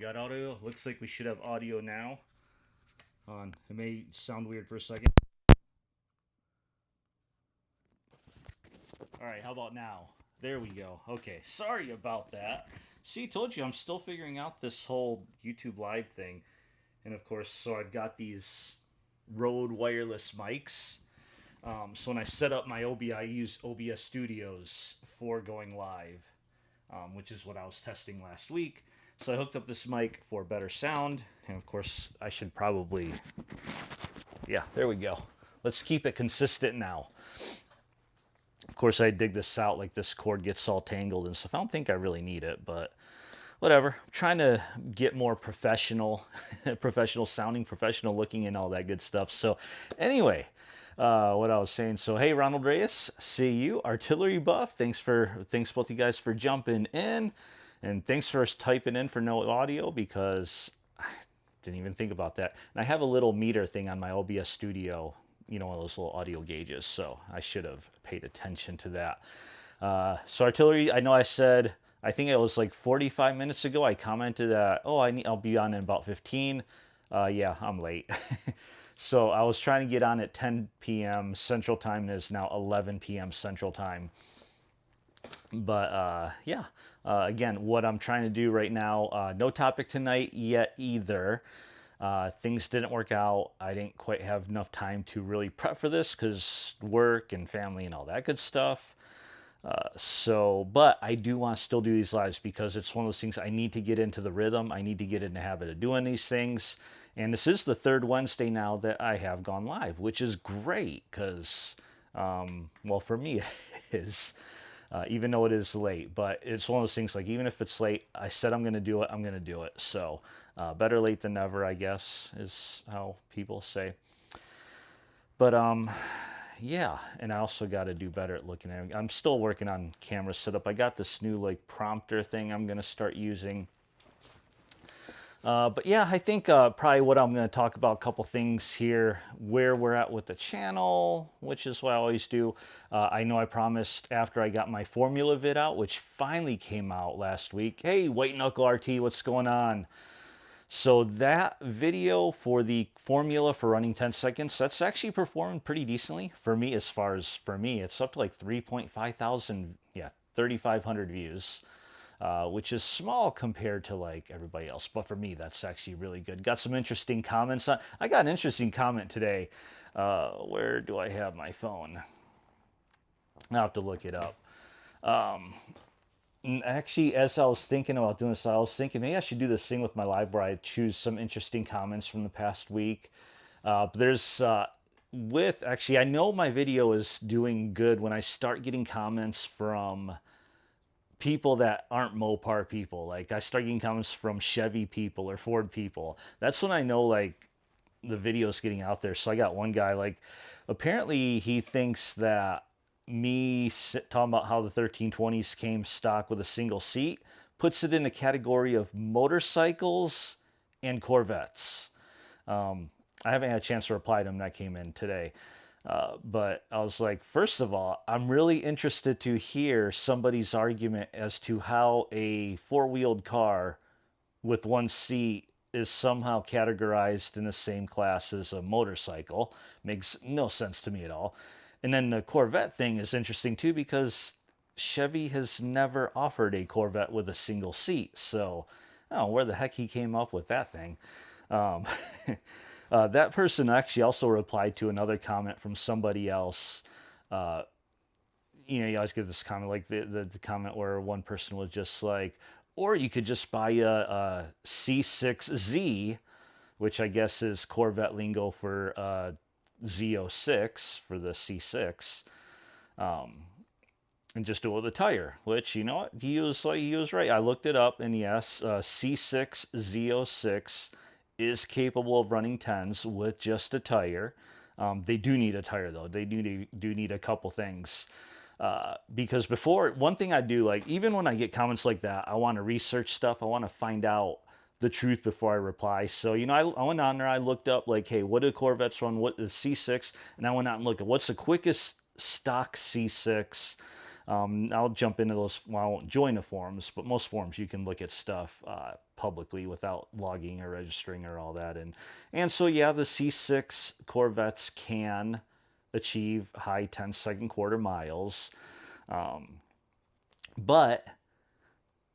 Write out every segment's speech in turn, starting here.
got audio. Looks like we should have audio now. On. It may sound weird for a second. All right, how about now? There we go. Okay, sorry about that. See, told you I'm still figuring out this whole YouTube Live thing. And of course, so I've got these Rode wireless mics. So when I set up my OBS, I use OBS Studios for going live, which is what I was testing last week. So I hooked up this mic for better sound. And of course, I should probably, yeah, there we go. Let's keep it consistent now. Of course, I dig this out, like this cord gets all tangled and stuff. I don't think I really need it, but whatever. I'm trying to get more professional, professional sounding, professional looking, and all that good stuff. So anyway, what I was saying. So hey, Ronald Reyes, see you. Artillery Buff, thanks both you guys for jumping in, and thanks for typing in for no audio because I didn't even think about that. And I have a little meter thing on my OBS Studio, you know, one of those little audio gauges. So I should have paid attention to that. So Artillery, I know I said, I think it was like 45 minutes ago, I commented that, oh, I'll be on in about 15. Yeah, I'm late. So I was trying to get on at 10 p.m. Central Time, and it's now 11 p.m. Central Time. But yeah, again, what I'm trying to do right now, no topic tonight yet either. Things didn't work out. I didn't quite have enough time to really prep for this because work and family and all that good stuff. But I do want to still do these lives because it's one of those things I need to get into the rhythm. I need to get in the habit of doing these things. And this is the third Wednesday now that I have gone live, which is great because, well, for me it is, even though it is late. But it's one of those things like even if it's late, I said I'm going to do it, I'm going to do it. So better late than never, I guess, is how people say. But yeah, and I also got to do better at looking at it. I'm still working on camera setup. I got this new like prompter thing I'm going to start using. But yeah, I think probably what I'm going to talk about, a couple things here, where we're at with the channel, which is what I always do. I know I promised after I got my formula vid out, which finally came out last week. Hey, White Knuckle RT, what's going on? So that video for the formula for running 10 seconds, that's actually performed pretty decently for me. As far as for me, it's up to like 3.5 thousand, yeah, 3,500 views. Which is small compared to like everybody else. But for me, that's actually really good. Got some interesting comments. I got an interesting comment today. Where do I have my phone? I'll have to look it up. Actually, as I was thinking about doing this, I was thinking maybe I should do this thing with my live where I choose some interesting comments from the past week. But there's actually, I know my video is doing good when I start getting comments from people that aren't Mopar people. Like I start getting comments from Chevy people or Ford people. That's when I know like the video's getting out there. So I got one guy, like apparently he thinks that me talking about how the 1320s came stock with a single seat puts it in a category of motorcycles and Corvettes. I haven't had a chance to reply to him. That came in today. But I was like, first of all, I'm really interested to hear somebody's argument as to how a four-wheeled car with one seat is somehow categorized in the same class as a motorcycle. Makes no sense to me at all. And then the Corvette thing is interesting too because Chevy has never offered a Corvette with a single seat. So I don't know where the heck he came up with that thing. That person actually also replied to another comment from somebody else. You know, you always get this comment, like the comment where one person was just like, or you could just buy a C6Z, which I guess is Corvette lingo for Z06 for the C6, and just do it with a tire, which, you know what, he was right. I looked it up, and yes, C6 Z06 is capable of running 10s with just a tire. They do need a tire though. They do need a couple things. Because before, one thing I do, like even when I get comments like that, I want to research stuff. I want to find out the truth before I reply. So, you know, I went on there, I looked up like, hey, what do Corvettes run? What is C6? And I went out and looked at what's the quickest stock C6. I'll jump into those. Well, I won't join the forums, but most forums you can look at stuff publicly without logging or registering or all that. And so yeah, the C6 Corvettes can achieve high 10-second quarter miles, but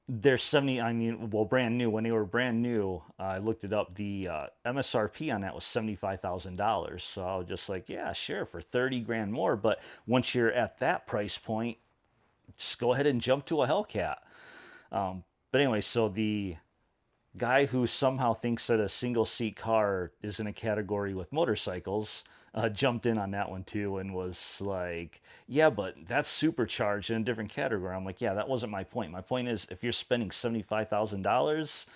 they're 70. I mean, well, brand new. When they were brand new, I looked it up. The MSRP on that was $75,000. So I was just like, yeah, sure, for 30 grand more. But once you're at that price point, just go ahead and jump to a Hellcat. But anyway, so the guy who somehow thinks that a single seat car is in a category with motorcycles jumped in on that one too and was like, yeah, but that's supercharged in a different category. I'm like, yeah, that wasn't my point. My point is, if you're spending $75,000,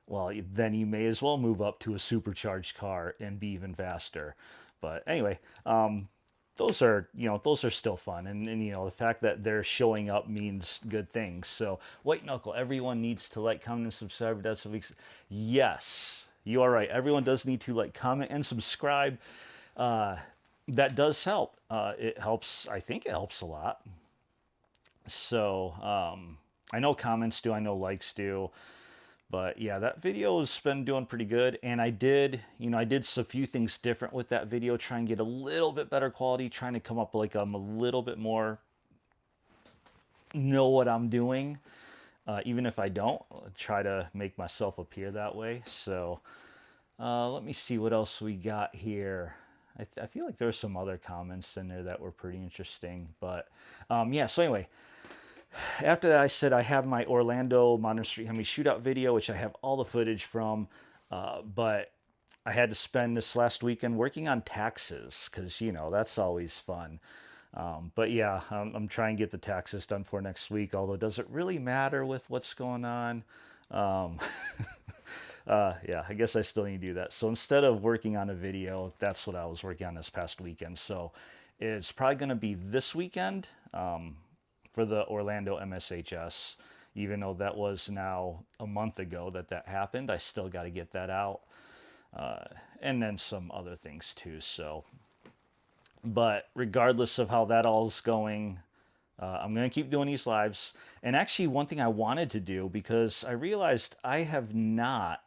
well, then you may as well move up to a supercharged car and be even faster. But anyway, those are, those are still fun, and the fact that they're showing up means good things. So White Knuckle, everyone needs to like, comment, and subscribe. That's a week. Yes, you are right, everyone does need to like, comment, and subscribe. That does help. It helps, I think it helps a lot. So I know comments do, I know likes do. But yeah, that video has been doing pretty good. And I did a few things different with that video, try and get a little bit better quality, trying to come up like I'm a little bit more know what I'm doing. Even if I don't, I'll try to make myself appear that way. So let me see what else we got here. I feel like there's some other comments in there that were pretty interesting. But yeah, so anyway, after that, I said I have my Orlando Modern Street Hemi shootout video, which I have all the footage from, but I had to spend this last weekend working on taxes because, that's always fun. But yeah, I'm trying to get the taxes done for next week, although does it really matter with what's going on? Um, yeah, I guess I still need to do that. So instead of working on a video, that's what I was working on this past weekend. So it's probably going to be this weekend. For the Orlando MSHS. Even though that was now a month ago that happened, I still got to get that out. And then some other things too. So, but regardless of how that all is going, I'm going to keep doing these lives. And actually, one thing I wanted to do, because I realized I have not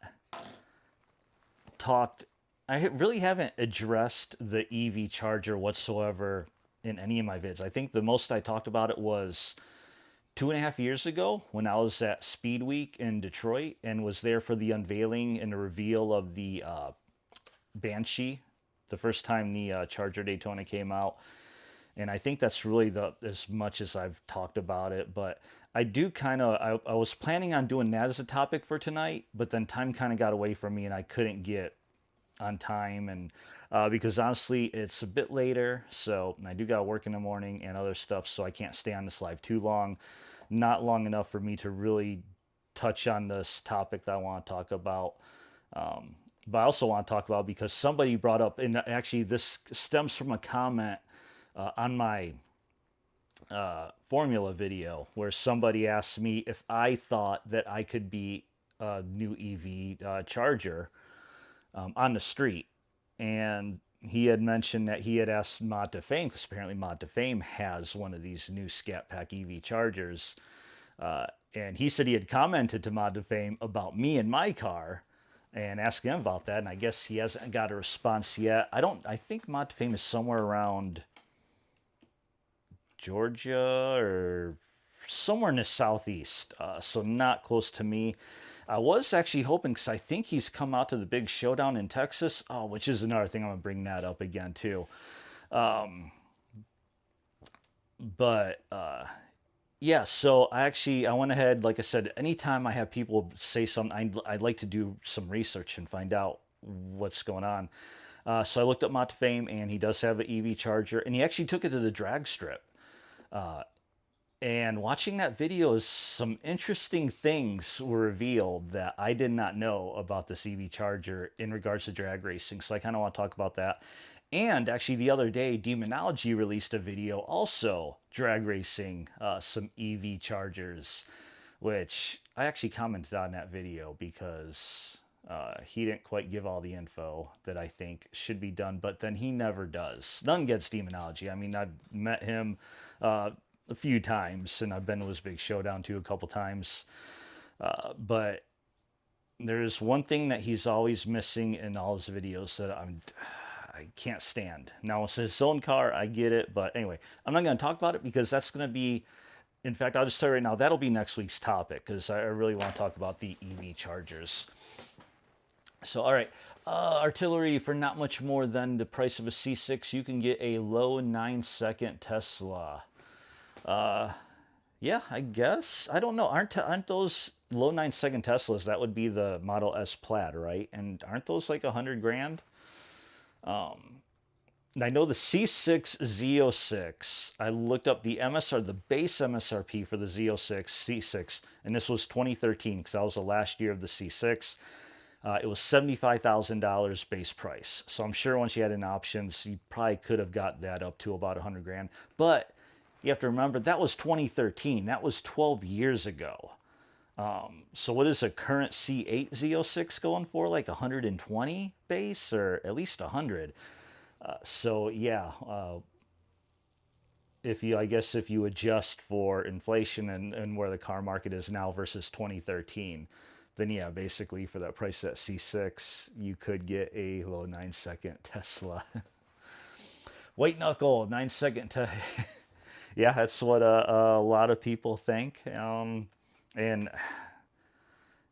talked, really haven't addressed the EV charger whatsoever in any of my vids. I think the most I talked about it was 2.5 years ago when I was at Speed Week in Detroit and was there for the unveiling and the reveal of the Banshee, the first time the Charger Daytona came out. And I think that's really as much as I've talked about it. But I do I was planning on doing that as a topic for tonight, but then time kind of got away from me and I couldn't get on time. And because honestly, it's a bit later. So I do got to work in the morning and other stuff. So I can't stay on this live too long. Not long enough for me to really touch on this topic that I want to talk about. But I also want to talk about, because somebody brought up, and actually this stems from a comment on my formula video where somebody asked me if I thought that I could be a new EV charger on the street. And he had mentioned that he had asked Mod to Fame, because apparently Mod to Fame has one of these new Scat Pack EV chargers. And he said he had commented to Mod to Fame about me and my car and asked him about that. And I guess he hasn't got a response yet. I think Mod to Fame is somewhere around Georgia or somewhere in the southeast, so not close to me. I was actually hoping, because I think he's come out to the big showdown in Texas. Oh, which is another thing, I'm gonna bring that up again too. But yeah, so I went ahead, like I said, anytime I have people say something, I'd like to do some research and find out what's going on. So I looked up Mott Fame, and he does have an EV charger, and he actually took it to the drag strip. And watching that video, some interesting things were revealed that I did not know about this EV charger in regards to drag racing. So I kind of want to talk about that. And actually, the other day, Demonology released a video also drag racing some EV chargers, which I actually commented on that video because he didn't quite give all the info that I think should be done, but then he never does. None against Demonology. I mean, I've met him a few times, and I've been to his big showdown too a couple times. But there's one thing that he's always missing in all his videos that I can't stand. Now it's his own car, I get it, but anyway, I'm not going to talk about it because that's going to be. In fact, I'll just tell you right now that'll be next week's topic because I really want to talk about the EV chargers. So, all right, artillery for not much more than the price of a C6, you can get a low 9-second Tesla. Yeah, I guess. I don't know. Aren't those low 9-second Teslas? That would be the Model S Plaid, right? And aren't those like 100 grand? And I know the C6 Z06. I looked up the MSR, the base MSRP for the Z06 C6, and this was 2013 because that was the last year of the C6. It was $75,000 base price. So I'm sure once you add in options, you probably could have got that up to about 100 grand. But you have to remember that was 2013. That was 12 years ago. So what is a current C8 Z06 going for? Like 120 base or at least 100. So yeah, if you I guess if you adjust for inflation and where the car market is now versus 2013, then yeah, basically for that price at C6, you could get a low 9-second Tesla. White knuckle 9-second. Yeah, that's what a lot of people think. And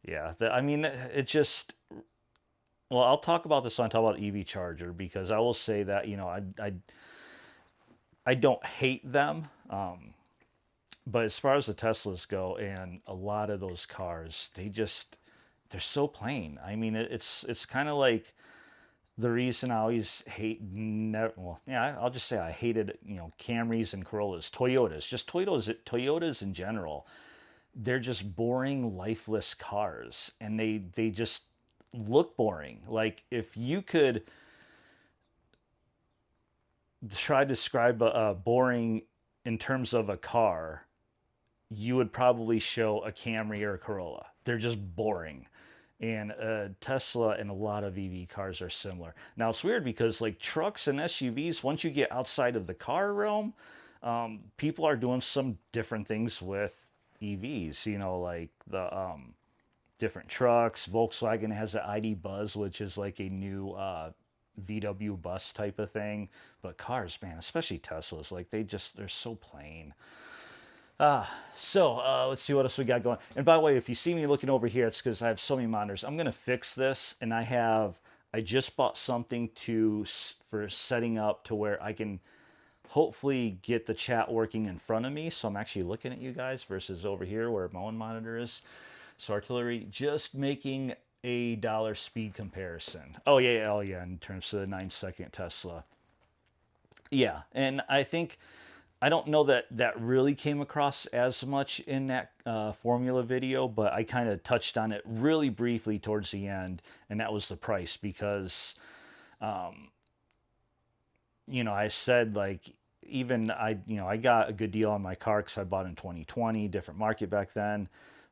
yeah, I mean, it just. Well, I'll talk about this when I talk about EV charger because I will say that I don't hate them, but as far as the Teslas go, and a lot of those cars, they're so plain. I mean, it's kind of like the reason I always hate. Well, yeah, I'll just say I hated Camrys and Corollas, Toyotas, just Toyotas in general. They're just boring, lifeless cars, and they just look boring. Like if you could try to describe a boring in terms of a car, you would probably show a Camry or a Corolla. They're just boring. And Tesla and a lot of EV cars are similar. Now it's weird because like trucks and SUVs, once you get outside of the car realm, people are doing some different things with EVs. Like the different trucks. Volkswagen has the ID Buzz, which is like a new VW bus type of thing. But cars, man, especially Teslas, like they're so plain. So let's see what else we got going. And by the way, if you see me looking over here, it's because I have so many monitors. I'm gonna fix this, and I just bought something for setting up to where I can hopefully get the chat working in front of me. So I'm actually looking at you guys versus over here where my own monitor is. So artillery, just making a dollar speed comparison. Oh yeah, oh yeah, in terms of the 9-second Tesla. Yeah, and I don't know that that really came across as much in that formula video, but I kind of touched on it really briefly towards the end, and that was the price because, I said like even I got a good deal on my car because I bought in 2020, different market back then,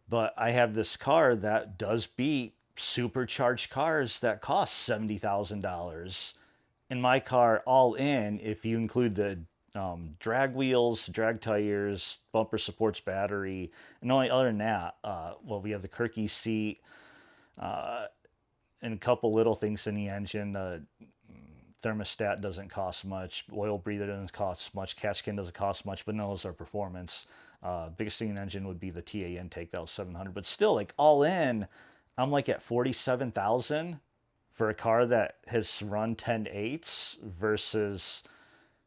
but I have this car that does beat supercharged cars that cost $70,000. In my car, all in, if you include the drag wheels, drag tires, bumper supports, battery, and only other than that, well, we have the Kirky seat and a couple little things in the engine. Thermostat doesn't cost much, oil breather doesn't cost much, catch can doesn't cost much, but no, those are performance. Biggest thing in the engine would be the TA intake, that was 700, but still, like all in, I'm like at 47,000 for a car that has run 10.8s versus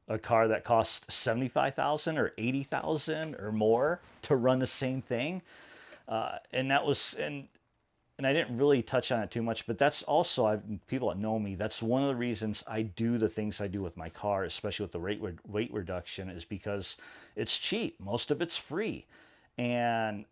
a car that costs 75,000 or 80,000 or more to run the same thing. And that was and I didn't really touch on it too much, but that's also people that know me. That's one of the reasons I do the things I do with my car, especially with the weight reduction, is because it's cheap. Most of it's free, and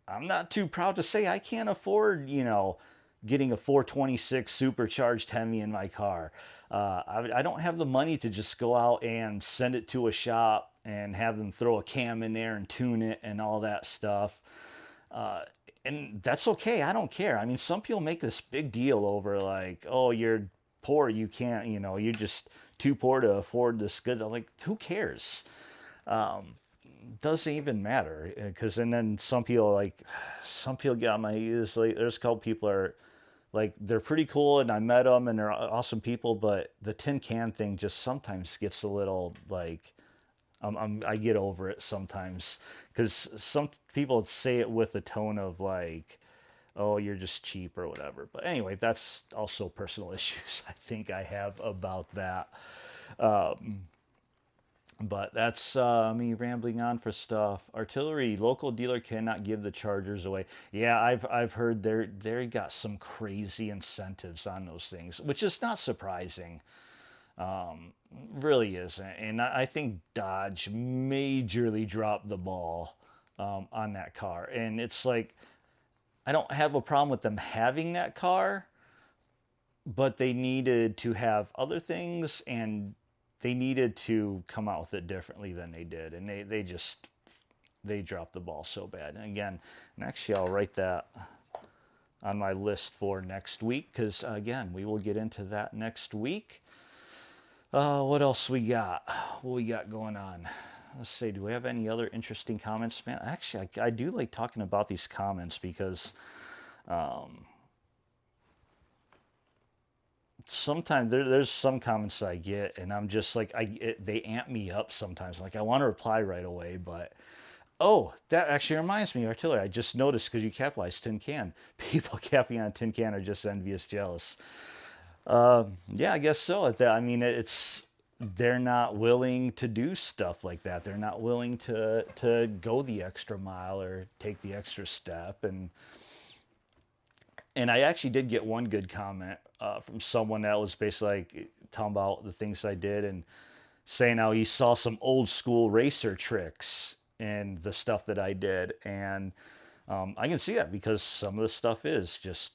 I'm not too proud to say I can't afford getting a 426 supercharged Hemi in my car. I don't have the money to just go out and send it to a shop and have them throw a cam in there and tune it and all that stuff. And that's okay. I don't care. I mean, some people make this big deal over like, oh, you're poor. You can't, you're just too poor to afford this good. I'm like, who cares? doesn't even matter because and then some people get on my ears. Like there's a couple people are like they're pretty cool and I met them and they're awesome people, but the tin can thing just sometimes gets a little like I get over it sometimes because some people say it with a tone of like, oh, you're just cheap or whatever. But anyway, that's also personal issues I think I have about that. But that's me rambling on for stuff. Artillery local dealer cannot give the chargers away. Yeah, I've heard they got some crazy incentives on those things, which is not surprising. Really isn't. And I think Dodge majorly dropped the ball on that car. And it's like I don't have a problem with them having that car, but they needed to have other things and they needed to come out with it differently than they did. And they just they dropped the ball so bad. And again, and actually I'll write that on my list for next week because again, we will get into that next week. What else we got? What we got going on? Let's see. Do we have any other interesting comments, man? Actually, I do like talking about these comments because sometimes there's some comments I get, and I'm just like, they amp me up sometimes. Like I want to reply right away, but oh, that actually reminds me, artillery. I just noticed because you capitalized tin can. People capping on tin can are just envious, jealous. Yeah, I guess so. I mean, it's they're not willing to do stuff like that. They're not willing to go the extra mile or take the extra step. And I actually did get one good comment from someone that was basically like talking about the things I did and saying how he saw some old school racer tricks in the stuff that I did, and I can see that because some of the stuff is just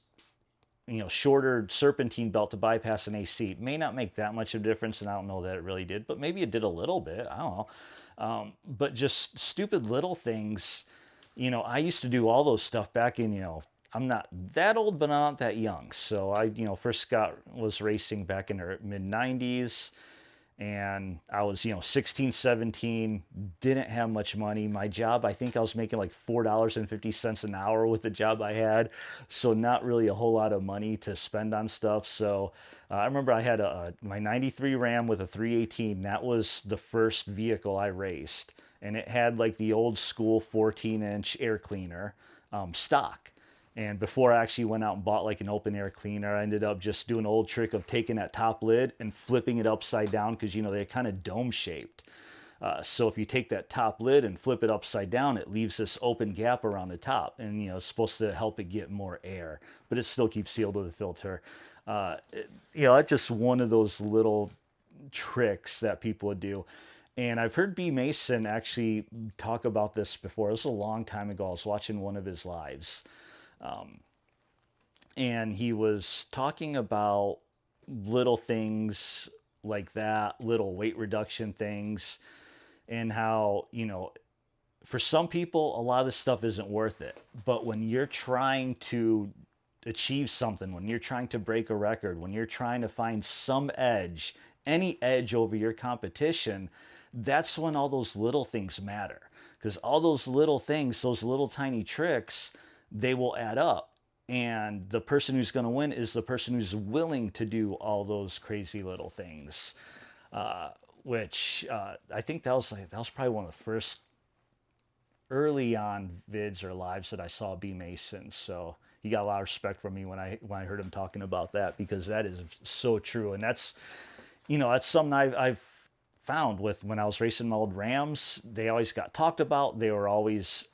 shorter serpentine belt to bypass an AC may not make that much of a difference, and I don't know that it really did, but maybe it did a little bit. I don't know. But just stupid little things. I used to do all those stuff back in, I'm not that old, but I'm not that young. So I, first was racing back in the mid 90s and I was, 16, 17, didn't have much money. My job, I think I was making like $4.50 an hour with the job I had. So not really a whole lot of money to spend on stuff. So I remember I had my 93 Ram with a 318. That was the first vehicle I raced. And it had like the old school 14-inch air cleaner stock. And before I actually went out and bought like an open air cleaner, I ended up just doing an old trick of taking that top lid and flipping it upside down because, they're kind of dome shaped. So if you take that top lid and flip it upside down, it leaves this open gap around the top. And, it's supposed to help it get more air, but it still keeps sealed with a filter. That's just one of those little tricks that people would do. And I've heard B. Mason actually talk about this before. This was a long time ago. I was watching one of his lives and he was talking about little things like that, little weight reduction things, and how, for some people, a lot of this stuff isn't worth it. But when you're trying to achieve something, when you're trying to break a record, when you're trying to find some edge, any edge over your competition, that's when all those little things matter. Because all those little things, those little tiny tricks, they will add up. And the person who's going to win is the person who's willing to do all those crazy little things. Which I think that was probably one of the first early on vids or lives that I saw B Mason. So he got a lot of respect from me when I heard him talking about that because that is so true. And that's that's something I've found with when I was racing my old Rams. They always got talked about. They were always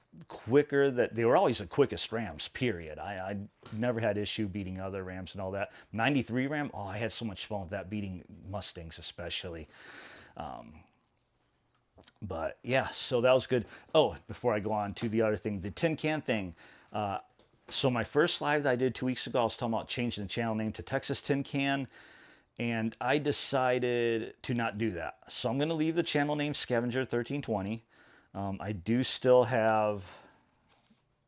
they were always the quickest Rams, period. I never had issue beating other Rams and all that. 93 Ram, oh, I had so much fun with that, beating Mustangs especially. But yeah, so that was good. Oh, before I go on to the other thing, the tin can thing. So my first live that I did 2 weeks ago, I was talking about changing the channel name to Texas Tin Can, and I decided to not do that. So I'm going to leave the channel name Scavenger1320. I do still have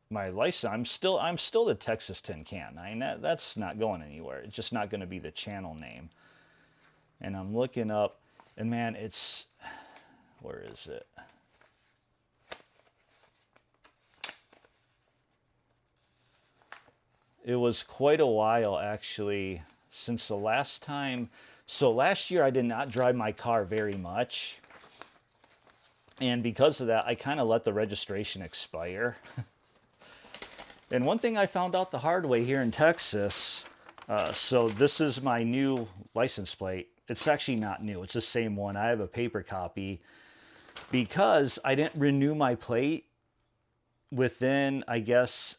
my license. I'm still the Texas Tin Can. I mean, that's not going anywhere. It's just not going to be the channel name. And I'm looking up, and man, where is it? It was quite a while actually since the last time. So last year I did not drive my car very much. And because of that, I kind of let the registration expire. And one thing I found out the hard way here in Texas, so this is my new license plate. It's actually not new, it's the same one. I have a paper copy because I didn't renew my plate within, I guess,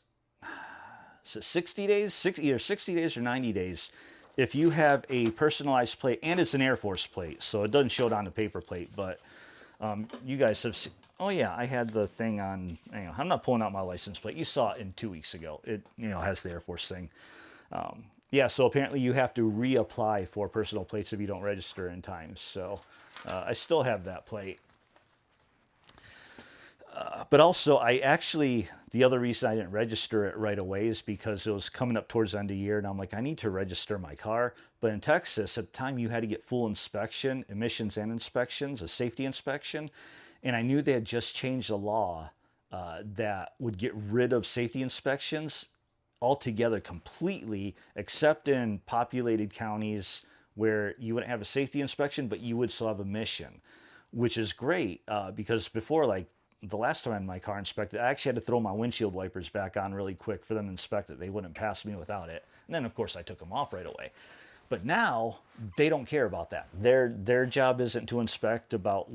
60 days, either 60 days or 90 days. If you have a personalized plate, and it's an Air Force plate, so it doesn't show it on the paper plate, but you guys have seen, oh yeah, I had the thing on, I'm not pulling out my license plate. You saw it in 2 weeks ago. It, has the Air Force thing. Yeah, so apparently you have to reapply for personal plates if you don't register in time. So I still have that plate. But also, the other reason I didn't register it right away is because it was coming up towards the end of the year, and I'm like, I need to register my car. But in Texas, at the time, you had to get full inspection, emissions and inspections, a safety inspection. And I knew they had just changed the law that would get rid of safety inspections altogether completely, except in populated counties where you wouldn't have a safety inspection, but you would still have emission, which is great because before, like the last time I had my car inspected, I actually had to throw my windshield wipers back on really quick for them to inspect it. They wouldn't pass me without it. And then, of course, I took them off right away. But now they don't care about that. Their job isn't to inspect about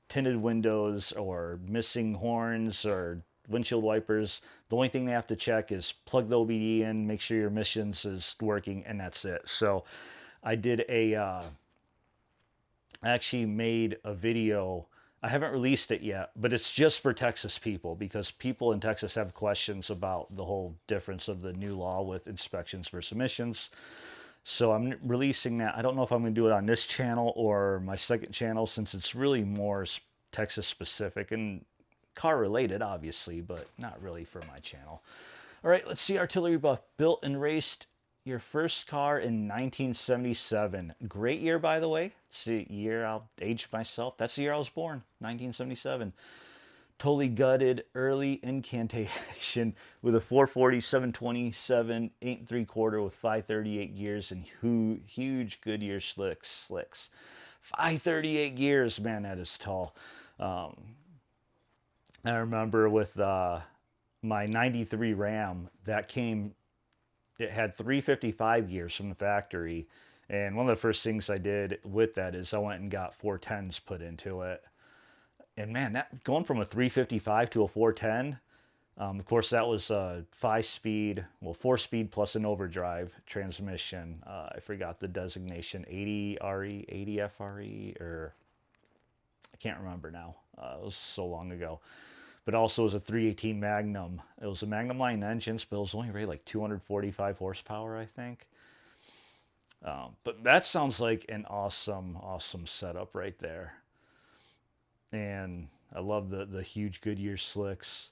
tinted windows or missing horns or windshield wipers. The only thing they have to check is plug the OBD in, make sure your emissions is working, and that's it. So I did I actually made a video. I haven't released it yet, but it's just for Texas people because people in Texas have questions about the whole difference of the new law with inspections versus emissions. So I'm releasing that. I don't know if I'm going to do it on this channel or my second channel since it's really more Texas specific and car related, obviously, but not really for my channel. All right, let's see. Artillery Buff built and raced your first car in 1977. Great year, by the way. It's the year I'll age myself. That's the year I was born, 1977. Totally gutted early incantation with a 440 727 8 3/4 with 538 gears and huge Goodyear slicks. 538 gears, man, that is tall. I remember with my 93 Ram, it had 355 gears from the factory. And one of the first things I did with that is I went and got 410s put into it. And man, that going from a 355 to a 410, of course, that was a 5-speed, 4-speed plus an overdrive transmission. I forgot the designation, 80 RE, 80 FRE, or I can't remember now. It was so long ago. But also it was a 318 Magnum. It was a Magnum line engine, but it was only rated like 245 horsepower, I think. But that sounds like an awesome setup right there. And I love the huge Goodyear slicks.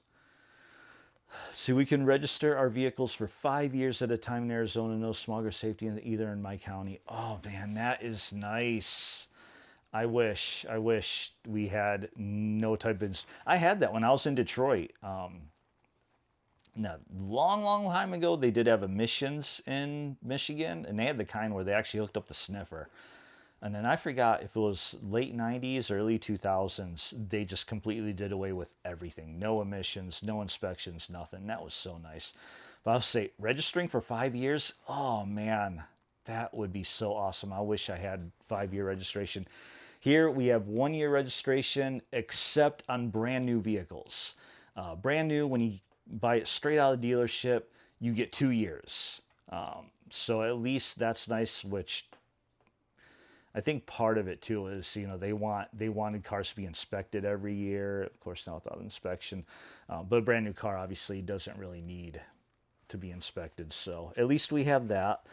See, we can register our vehicles for 5 years at a time in Arizona. No smog or safety either in my county. Oh man, that is nice. I wish we had no type of. I had that when I was in Detroit. Now, long time ago, they did have emissions in Michigan, and they had the kind where they actually hooked up the sniffer. And then I forgot if it was late 90s or early 2000s, they just completely did away with everything. No emissions, no inspections, nothing. That was so nice. But I'll say, registering for 5 years, oh man, that would be so awesome. I wish I had 5-year registration. Here we have 1-year registration, except on brand new vehicles. Brand new, when you buy it straight out of the dealership, you get 2 years. So at least that's nice, which I think part of it too is, they wanted cars to be inspected every year. Of course, not without inspection. But a brand new car obviously doesn't really need to be inspected. So at least we have that.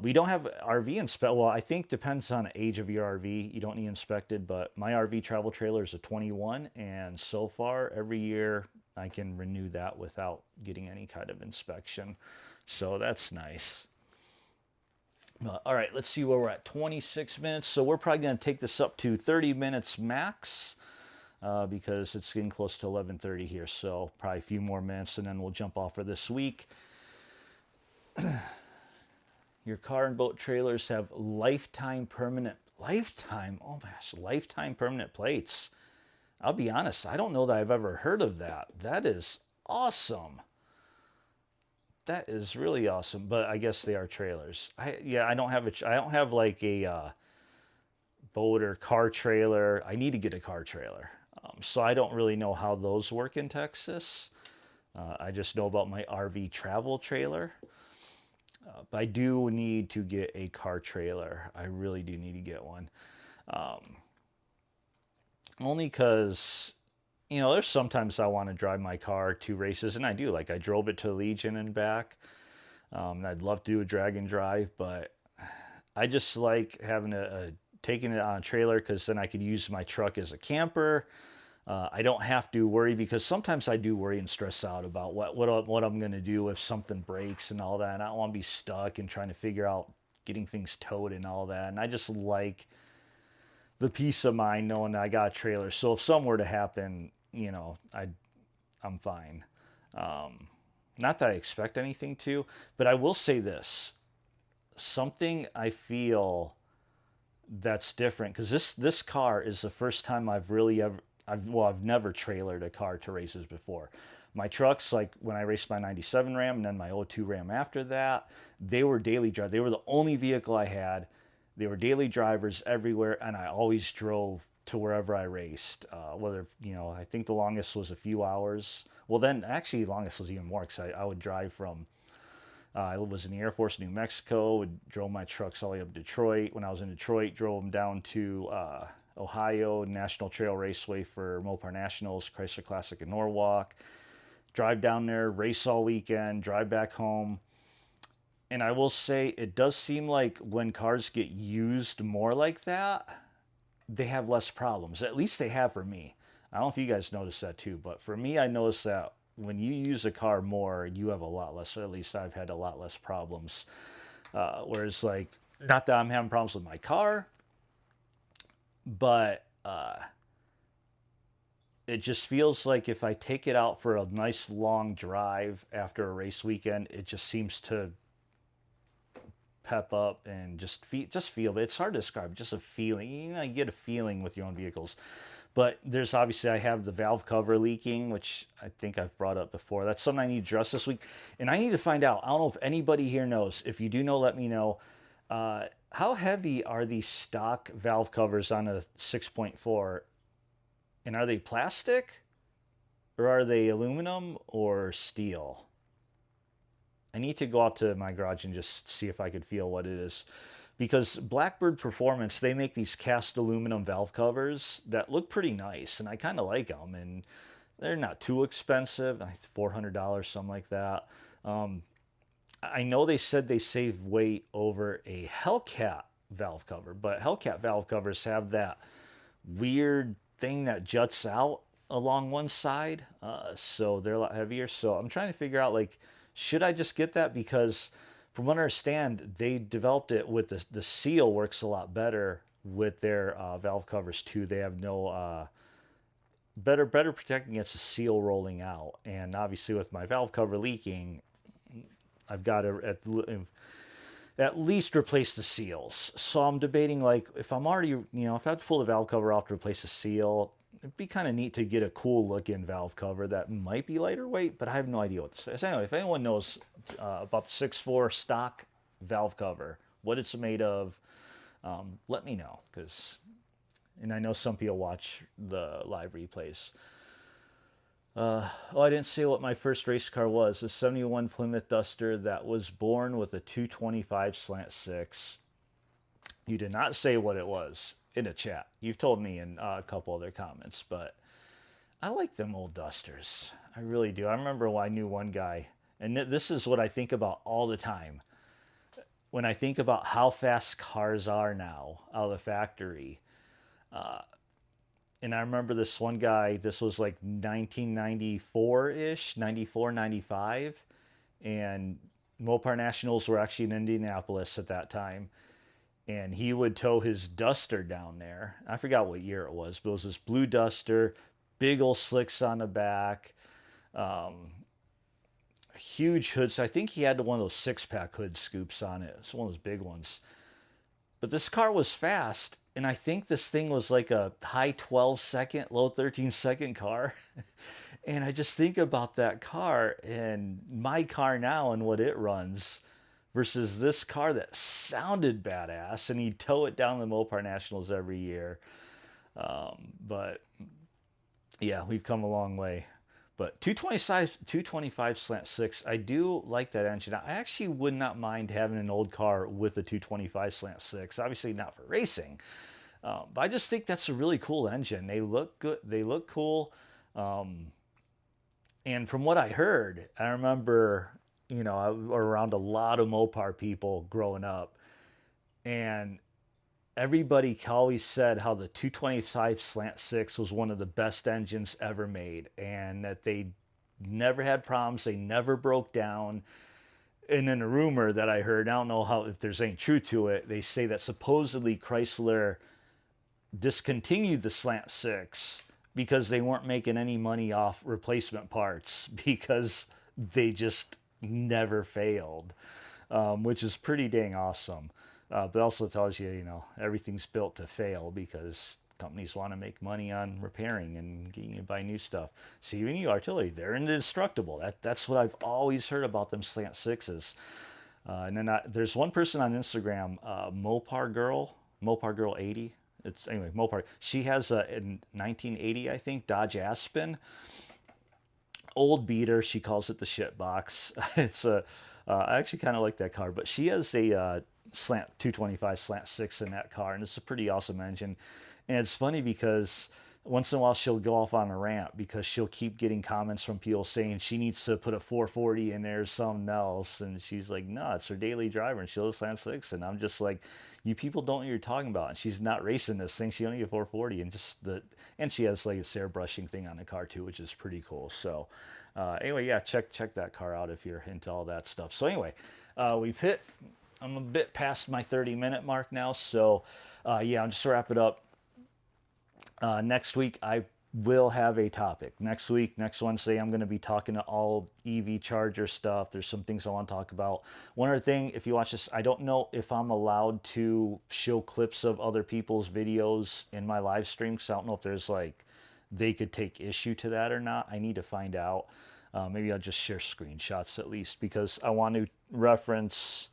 We don't have RV inspect. Well, I think depends on the age of your RV. You don't need inspected, but my RV travel trailer is a 21, and so far every year I can renew that without getting any kind of inspection. So that's nice. All right, let's see where we're at. 26 minutes. So we're probably going to take this up to 30 minutes max because it's getting close to 11:30 here. So probably a few more minutes, and then we'll jump off for this week. Your car and boat trailers have lifetime permanent, lifetime, oh my gosh, lifetime permanent plates. I'll be honest, I don't know that I've ever heard of that. That is awesome. That is really awesome. But I guess they are trailers. I don't have I don't have like a boat or car trailer. I need to get a car trailer. So I don't really know how those work in Texas. I just know about my RV travel trailer. But I do need to get a car trailer. I really do need to get one. Only because, there's sometimes I want to drive my car to races, and I do. Like, I drove it to Legion and back. And I'd love to do a drag and drive, but I just like having taking it on a trailer because then I could use my truck as a camper. I don't have to worry because sometimes I do worry and stress out about what I'm going to do if something breaks and all that. And I don't want to be stuck and trying to figure out getting things towed and all that. And I just like the peace of mind knowing that I got a trailer. So if something were to happen, I'm fine. Not that I expect anything to, but I will say this: something I feel that's different because this car is the first time I've really ever I've never trailered a car to races before. My trucks, like when I raced my 97 Ram and then my '02 Ram after that, they were daily drive. They were the only vehicle I had. They were daily drivers everywhere, and I always drove to wherever I raced. Whether, I think the longest was a few hours. Well, then actually, the longest was even more because I would drive from I was in the Air Force in New Mexico. Drove my trucks all the way up to Detroit. When I was in Detroit, drove them down to Ohio National Trail Raceway for Mopar Nationals, Chrysler Classic in Norwalk. Drive down there, race all weekend, drive back home. And I will say, it does seem like when cars get used more like that, they have less problems. At least they have for me. I don't know if you guys notice that too, but for me, I noticed that when you use a car more, you have a lot less, or at least I've had a lot less problems. Whereas, like, not that I'm having problems with my car, but it just feels like if I take it out for a nice long drive after a race weekend, it just seems to pep up and just feel. It's hard to describe. Just a feeling. You get a feeling with your own vehicles. But there's obviously, I have the valve cover leaking, which I think I've brought up before. That's something I need to address this week, and I need to find out. I don't know if anybody here knows. If you do know, let me know. How heavy are these stock valve covers on a 6.4? And are they plastic, or are they aluminum or steel? I need to go out to my garage and just see if I could feel what it is. Because Blackbird Performance, they make these cast aluminum valve covers that look pretty nice, and I kind of like them. And they're not too expensive, like $400, something like that. I know they said they save weight over a Hellcat valve cover, but Hellcat valve covers have that weird thing that juts out along one side, so they're a lot heavier. So I'm trying to figure out, like, should I just get that? Because from what I understand, they developed it with the seal works a lot better with their valve covers too. They have no better protecting against the seal rolling out. And obviously, with my valve cover leaking, I've got to at least replace the seals. So I'm debating, like, if I'm already, if I have to pull the valve cover off to replace the seal, it'd be kind of neat to get a cool looking valve cover that might be lighter weight, but I have no idea what to say. Anyway, if anyone knows about the 6.4 stock valve cover, what it's made of, let me know. And I know some people watch the live replays. I didn't say what my first race car was. A 71 Plymouth Duster that was born with a 225 slant 6. You did not say what it was in the chat. You've told me in a couple other comments, but I like them old Dusters. I really do. I remember when I knew one guy, and this is what I think about all the time. When I think about how fast cars are now out of the factory, and I remember this one guy, this was like 1994-ish, 94, 95, and Mopar Nationals were actually in Indianapolis at that time, and he would tow his Duster down there. I forgot what year it was, but it was this blue Duster, big old slicks on the back, huge hoods. I think he had one of those 6-pack hood scoops on it. It's one of those big ones. But this car was fast, and I think this thing was like a high 12 second, low 13-second car. And I just think about that car and my car now and what it runs versus this car that sounded badass, and he'd tow it down the Mopar Nationals every year. But yeah, we've come a long way. But 225 slant six, I do like that engine. I actually would not mind having an old car with a 225 slant six. Obviously not for racing, but I just think that's a really cool engine. They look good. They look cool. And from what I heard, I remember, I was around a lot of Mopar people growing up, and everybody always said how the 225 slant six was one of the best engines ever made, and that they never had problems, they never broke down. And then a rumor that I heard, I don't know how if there's any truth to it, they say that supposedly Chrysler discontinued the slant six because they weren't making any money off replacement parts because they just never failed, which is pretty dang awesome. But also tells you, everything's built to fail because companies want to make money on repairing and getting you to buy new stuff. CVU artillery, they're indestructible. That's what I've always heard about them slant sixes. And then there's one person on Instagram, Mopar Girl 80. It's anyway Mopar. She has a in 1980, I think, Dodge Aspen, old beater. She calls it the shit box. It's a I actually kind of like that car, but she has a slant 225 slant six in that car, and it's a pretty awesome engine. And it's funny because once in a while she'll go off on a rant because she'll keep getting comments from people saying she needs to put a 440 in there or something else, and she's like, no, it's her daily driver and she'll slant six. And I'm just like, you people don't know what you're talking about. And she's not racing this thing, she only get 440. And she has like a airbrushing thing on the car too, which is pretty cool. So anyway, yeah, check that car out if you're into all that stuff. So anyway, I'm a bit past my 30-minute mark now, so yeah, I'll just wrap it up. Next week, I will have a topic. Next Wednesday, I'm going to be talking to all EV charger stuff. There's some things I want to talk about. One other thing, if you watch this, I don't know if I'm allowed to show clips of other people's videos in my live stream, because I don't know if there's they could take issue to that or not. I need to find out. Maybe I'll just share screenshots at least, because I want to reference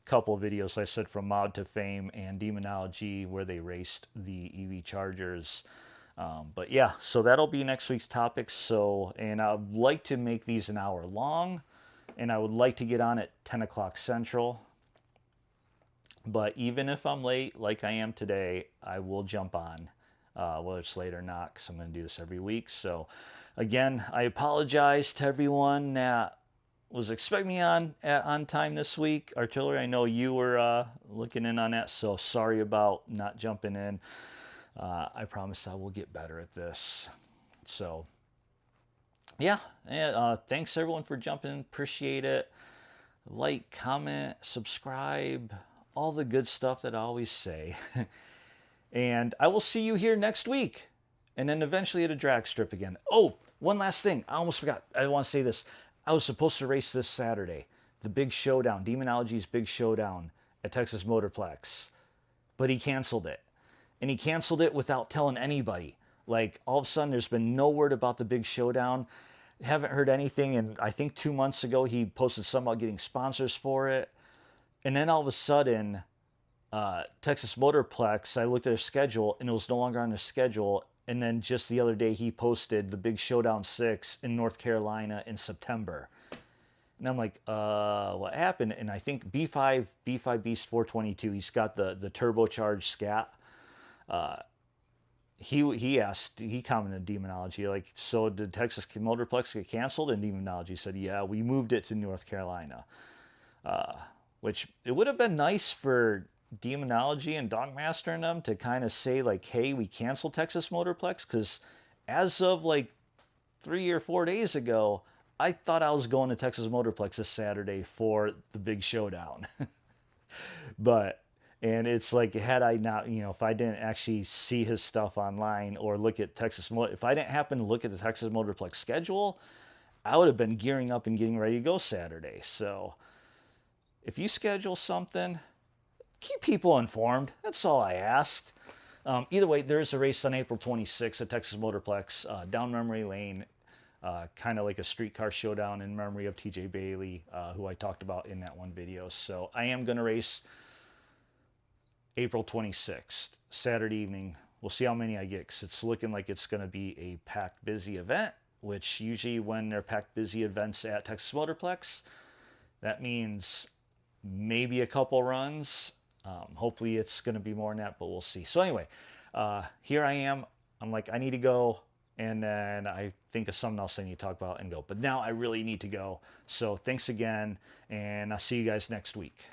couple of videos I said from Mod to Fame and Demonology where they raced the EV chargers. But yeah, so that'll be next week's topic. And I'd like to make these an hour long, and I would like to get on at 10 o'clock Central. But even if I'm late, like I am today, I will jump on, whether it's late or not, because I'm going to do this every week. So again, I apologize to everyone that was expecting me on time this week. Artillery, I know you were looking in on that, so sorry about not jumping in. I promise I will get better at this. So yeah, thanks everyone for jumping. Appreciate it. Like, comment, subscribe, all the good stuff that I always say. And I will see you here next week, and then eventually at a drag strip again. Oh, one last thing, I almost forgot. I want to say this. I was supposed to race this Saturday, the big showdown, Demonology's big showdown at Texas Motorplex, but he canceled it. And he canceled it without telling anybody. Like, all of a sudden, there's been no word about the big showdown. Haven't heard anything, and I think 2 months ago, he posted something about getting sponsors for it. And then all of a sudden, Texas Motorplex, I looked at their schedule, and it was no longer on their schedule. And then just the other day, he posted the Big Showdown 6 in North Carolina in September. And I'm like, what happened? And I think B5 Beast 422, he's got the turbocharged Scat. He commented Demonology, like, so did Texas Motorplex get canceled? And Demonology said, yeah, we moved it to North Carolina. Which it would have been nice for Demonology and Dogmaster and them to kind of say, like, hey, we canceled Texas Motorplex, because as of like 3 or 4 days ago, I thought I was going to Texas Motorplex this Saturday for the big showdown. And it's like, had I not, if I didn't actually see his stuff online or look at if I didn't happen to look at the Texas Motorplex schedule, I would have been gearing up and getting ready to go Saturday. So if you schedule something, keep people informed. That's all I asked. Either way, there is a race on April 26th at Texas Motorplex down memory lane, kind of like a streetcar showdown in memory of TJ Bailey, who I talked about in that one video. So I am going to race April 26th, Saturday evening. We'll see how many I get because it's looking like it's going to be a packed, busy event, which usually when they're packed, busy events at Texas Motorplex, that means maybe a couple runs. Hopefully it's going to be more than that, but we'll see. So anyway, here I am. I'm like, I need to go. And then I think of something else I need to talk about and go. But now I really need to go. So thanks again, and I'll see you guys next week.